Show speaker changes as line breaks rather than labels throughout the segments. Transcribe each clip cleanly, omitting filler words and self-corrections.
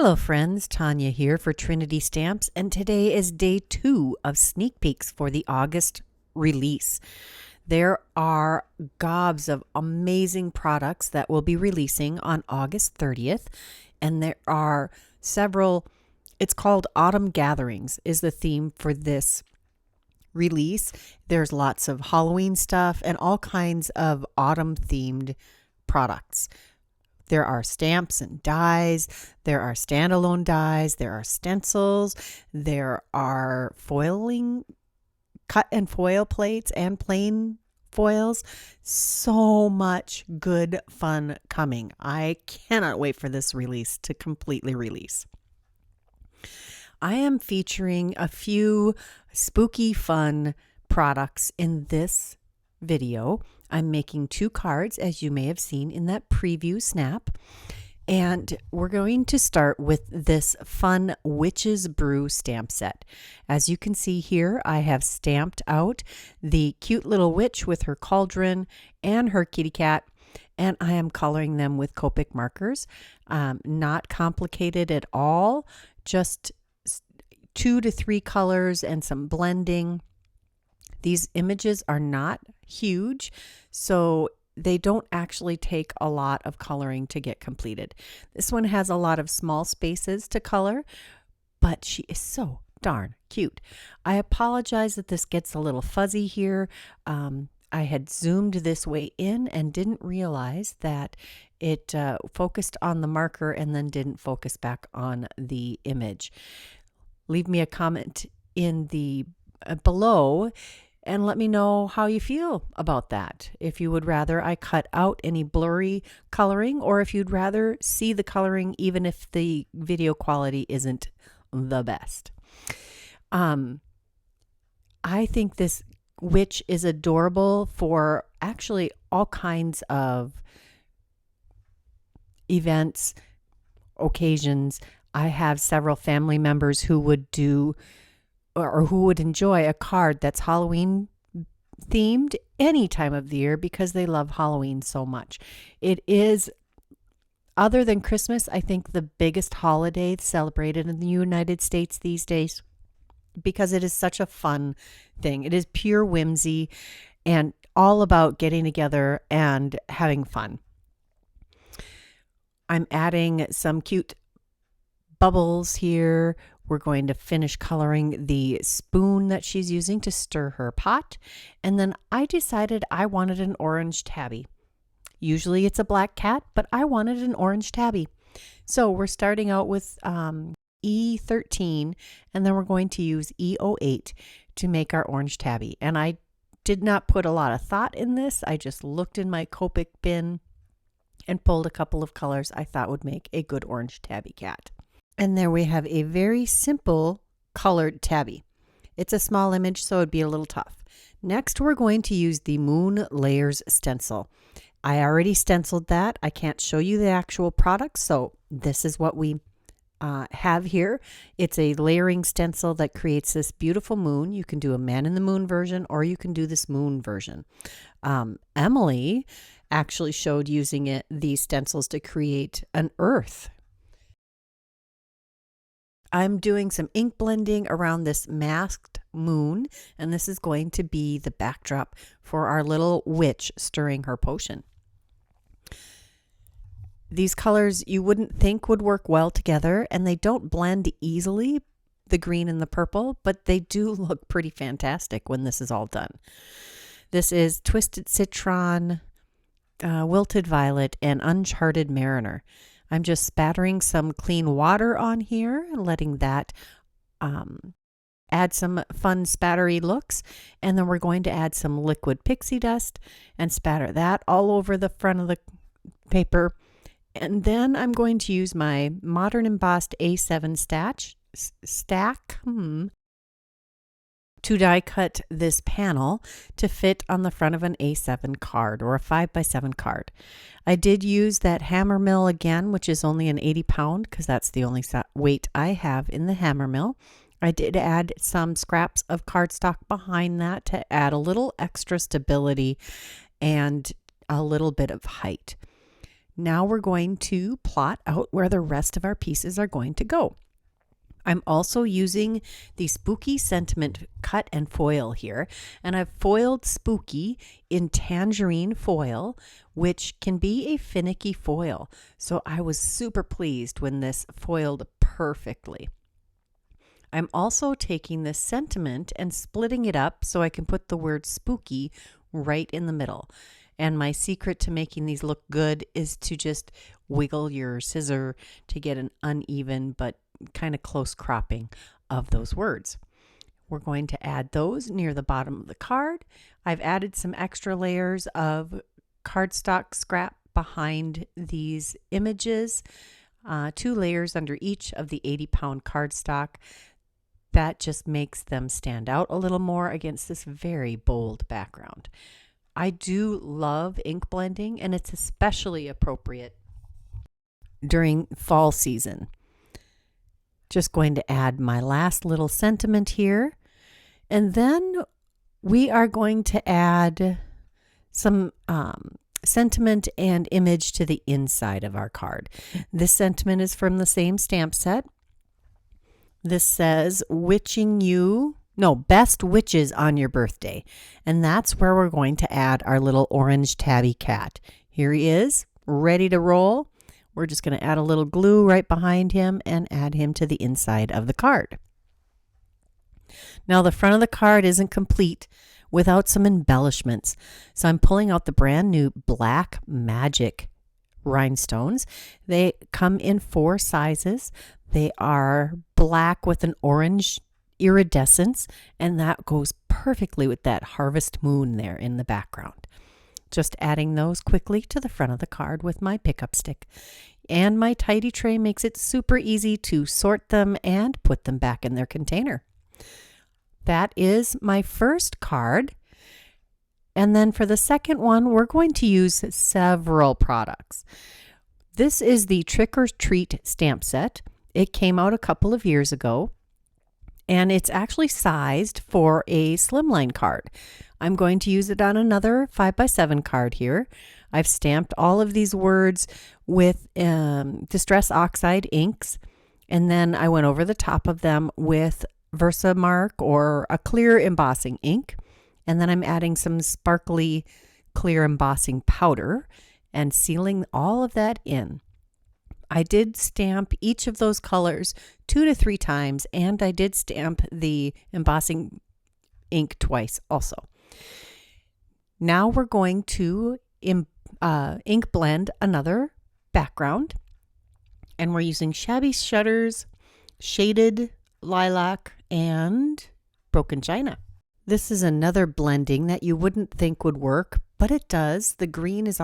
Hello friends, Tanya here for Trinity Stamps, and today is day 2 of sneak peeks for the August release. There are gobs of amazing products that will be releasing on August 30th, and there are several. It's called Autumn Gatherings is the theme for this release. There's lots of Halloween stuff and all kinds of autumn themed products. There are stamps and dies, there are standalone dies, there are stencils, there are foiling, cut and foil plates and plain foils. So much good fun coming. I cannot wait for this release to completely release. I am featuring a few spooky fun products in this video. I'm making 2 cards, as you may have seen in that preview snap. And we're going to start with this fun Witch's Brew stamp set. As you can see here, I have stamped out the cute little witch with her cauldron and her kitty cat, and I am coloring them with Copic markers. Not complicated at all, just 2 to 3 colors and some blending. These images are not huge, so they don't actually take a lot of coloring to get completed. This one has a lot of small spaces to color, but she is so darn cute. I apologize that this gets a little fuzzy here. I had zoomed this way in and didn't realize that it focused on the marker and then didn't focus back on the image. Leave me a comment in the below and let me know how you feel about that. If you would rather I cut out any blurry coloring, or if you'd rather see the coloring even if the video quality isn't the best. I think this witch is adorable for actually all kinds of events, occasions. I have several family members who would do or who would enjoy a card that's Halloween themed any time of the year because they love Halloween so much. It is, other than Christmas, I think the biggest holiday celebrated in the United States these days because it is such a fun thing. It is pure whimsy and all about getting together and having fun. I'm adding some cute bubbles here. We're going to finish coloring the spoon that she's using to stir her pot. And then I decided I wanted an orange tabby. Usually it's a black cat, but I wanted an orange tabby. So we're starting out with E13, and then we're going to use E08 to make our orange tabby. And I did not put a lot of thought in this. I just looked in my Copic bin and pulled a couple of colors I thought would make a good orange tabby cat. And there we have a very simple colored tabby. It's a small image, so it'd be a little tough. Next, we're going to use the Moon Layers stencil. I already stenciled that. I can't show you the actual product, so this is what we have here. It's a layering stencil that creates this beautiful moon. You can do a Man in the Moon version, or you can do this moon version. Emily actually showed using these stencils to create an earth. I'm doing some ink blending around this masked moon, and this is going to be the backdrop for our little witch stirring her potion. These colors you wouldn't think would work well together, and they don't blend easily, the green and the purple, but they do look pretty fantastic when this is all done. This is Twisted Citron, Wilted Violet, and Uncharted Mariner. I'm just spattering some clean water on here and letting that add some fun spattery looks. And then we're going to add some liquid pixie dust and spatter that all over the front of the paper. And then I'm going to use my Modern Embossed A7 stack to die cut this panel to fit on the front of an A7 card or a 5x7 card. I did use that hammer mill again, which is only an 80 pound because that's the only weight I have in the hammer mill. I did add some scraps of cardstock behind that to add a little extra stability and a little bit of height. Now we're going to plot out where the rest of our pieces are going to go. I'm also using the Spooky Sentiment cut and foil here, and I've foiled Spooky in tangerine foil, which can be a finicky foil. So I was super pleased when this foiled perfectly. I'm also taking this sentiment and splitting it up so I can put the word spooky right in the middle. And my secret to making these look good is to just wiggle your scissor to get an uneven but kind of close cropping of those words. We're going to add those near the bottom of the card. I've added some extra layers of cardstock scrap behind these images, 2 layers under each of the 80-pound cardstock. That just makes them stand out a little more against this very bold background. I do love ink blending, and it's especially appropriate during fall season. Just going to add my last little sentiment here, and then we are going to add some sentiment and image to the inside of our card. This sentiment is from the same stamp set. This says, best witches on your birthday. And that's where we're going to add our little orange tabby cat. Here he is, ready to roll. We're just going to add a little glue right behind him and add him to the inside of the card. Now the front of the card isn't complete without some embellishments. So I'm pulling out the brand new Black Magic rhinestones. They come in 4 sizes. They are black with an orange iridescence, and that goes perfectly with that harvest moon there in the background. Just adding those quickly to the front of the card with my pickup stick. And my tidy tray makes it super easy to sort them and put them back in their container. That is my first card. And then for the second one, we're going to use several products. This is the Trick or Treat stamp set. It came out a couple of years ago, and it's actually sized for a slimline card. I'm going to use it on another 5x7 card here. I've stamped all of these words with Distress Oxide inks, and then I went over the top of them with Watermark or a clear embossing ink, and then I'm adding some sparkly clear embossing powder and sealing all of that in. I did stamp each of those colors 2 to 3 times, and I did stamp the embossing ink twice also. Now we're going to ink blend another background, and we're using Shabby Shutters, Shaded Lilac, and Broken China. This is another blending that you wouldn't think would work, but it does. The green and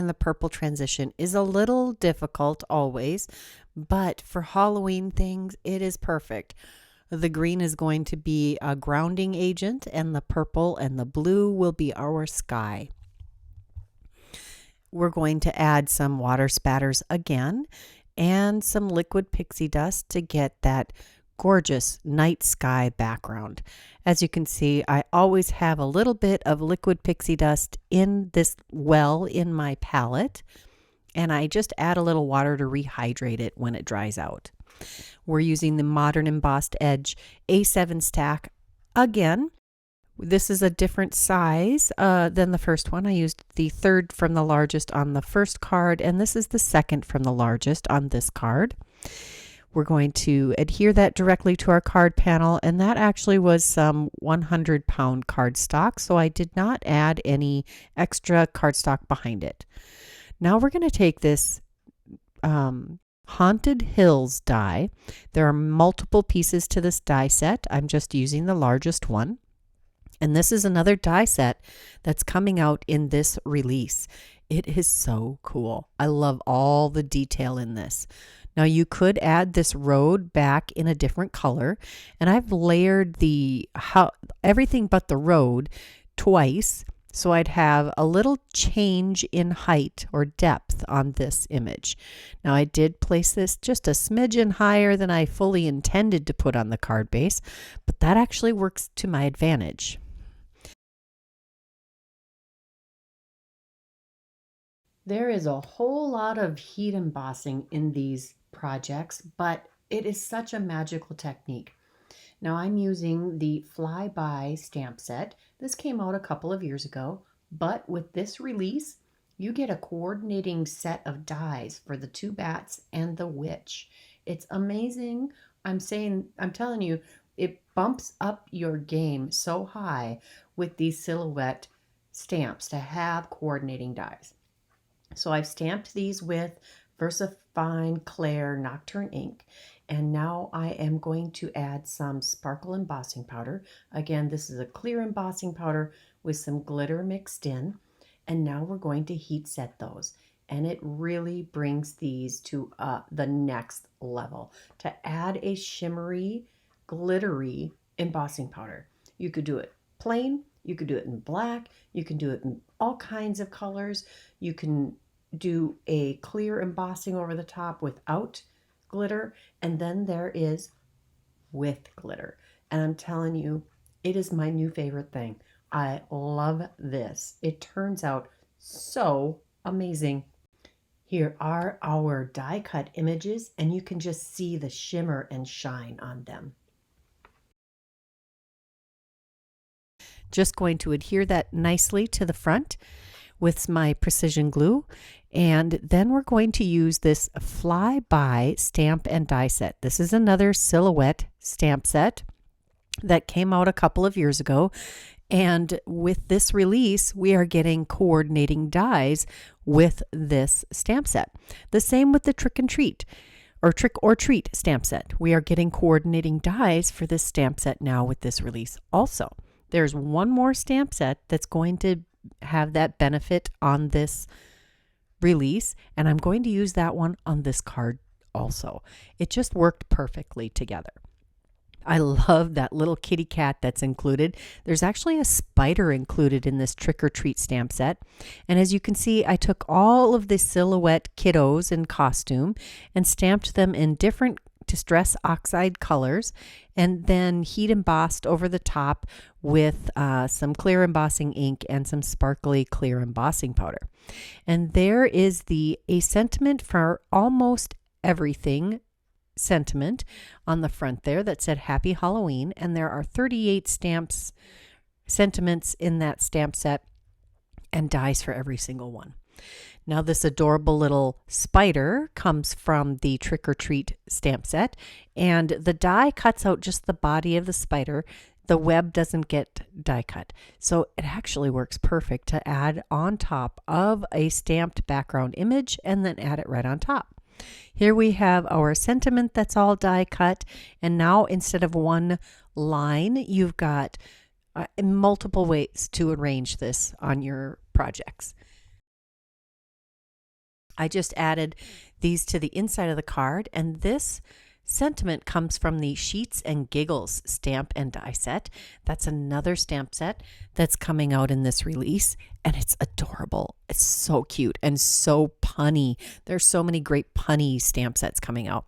the purple transition is a little difficult always, but for Halloween things, it is perfect. The green is going to be a grounding agent, and the purple and the blue will be our sky. We're going to add some water spatters again and some liquid pixie dust to get that gorgeous night sky background. As you can see, I always have a little bit of liquid pixie dust in this well in my palette, and I just add a little water to rehydrate it when it dries out. We're using the Modern Embossed Edge A7 stack again. This is a different size than the first one. I used the 3rd from the largest on the first card, and this is the 2nd from the largest on this card. We're going to adhere that directly to our card panel, and that actually was some 100-pound cardstock, so I did not add any extra cardstock behind it. Now we're going to take this Haunted Hills die. There are multiple pieces to this die set. I'm just using the largest one. And this is another die set that's coming out in this release. It is so cool. I love all the detail in this. Now you could add this road back in a different color, and I've layered everything but the road twice, so I'd have a little change in height or depth on this image. Now I did place this just a smidgen higher than I fully intended to put on the card base, but that actually works to my advantage. There is a whole lot of heat embossing in these projects, but it is such a magical technique. Now I'm using the Flyby stamp set. This came out a couple of years ago, but with this release, you get a coordinating set of dies for the two bats and the witch. It's amazing. I'm telling you, it bumps up your game so high with these silhouette stamps to have coordinating dies. So I've stamped these with VersaFine Clair Nocturne ink, and now I am going to add some sparkle embossing powder. Again, this is a clear embossing powder with some glitter mixed in, and now we're going to heat set those. And it really brings these to the next level to add a shimmery, glittery embossing powder. You could do it plain, you could do it in black, you can do it in all kinds of colors. You can do a clear embossing over the top without glitter, and then there is with glitter. And I'm telling you, it is my new favorite thing. I love this. It turns out so amazing. Here are our die cut images, and you can just see the shimmer and shine on them. Just going to adhere that nicely to the front with my precision glue, and then we're going to use this Flyby stamp and die set. This is another silhouette stamp set that came out a couple of years ago, and with this release we are getting coordinating dies with this stamp set. The same with the Trick or Treat stamp set. We are getting coordinating dies for this stamp set now with this release also. There's one more stamp set that's going to have that benefit on this release, and I'm going to use that one on this card also. It just worked perfectly together. I love that little kitty cat that's included. There's actually a spider included in this Trick or Treat stamp set. And as you can see, I took all of the silhouette kiddos in costume and stamped them in different Distress Oxide colors, and then heat embossed over the top with some clear embossing ink and some sparkly clear embossing powder. And there is a sentiment for almost everything sentiment on the front there that said Happy Halloween, and there are 38 sentiments in that stamp set and dies for every single one. Now this adorable little spider comes from the Trick or Treat stamp set, and the die cuts out just the body of the spider. The web doesn't get die cut. So it actually works perfect to add on top of a stamped background image and then add it right on top. Here we have our sentiment that's all die cut, and now instead of one line, you've got multiple ways to arrange this on your projects. I just added these to the inside of the card, and this sentiment comes from the Sheets and Giggles stamp and die set. That's another stamp set that's coming out in this release, and it's adorable. It's so cute and so punny. There's so many great punny stamp sets coming out.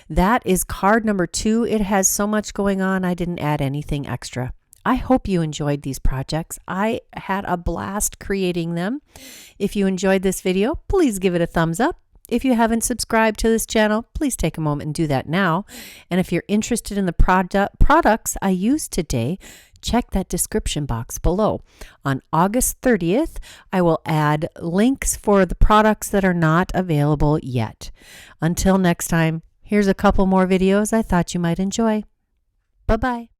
That is card number 2. It has so much going on, I didn't add anything extra. I hope you enjoyed these projects. I had a blast creating them. If you enjoyed this video, please give it a thumbs up. If you haven't subscribed to this channel, please take a moment and do that now. And if you're interested in the products I used today, check that description box below. On August 30th, I will add links for the products that are not available yet. Until next time, here's a couple more videos I thought you might enjoy. Bye-bye.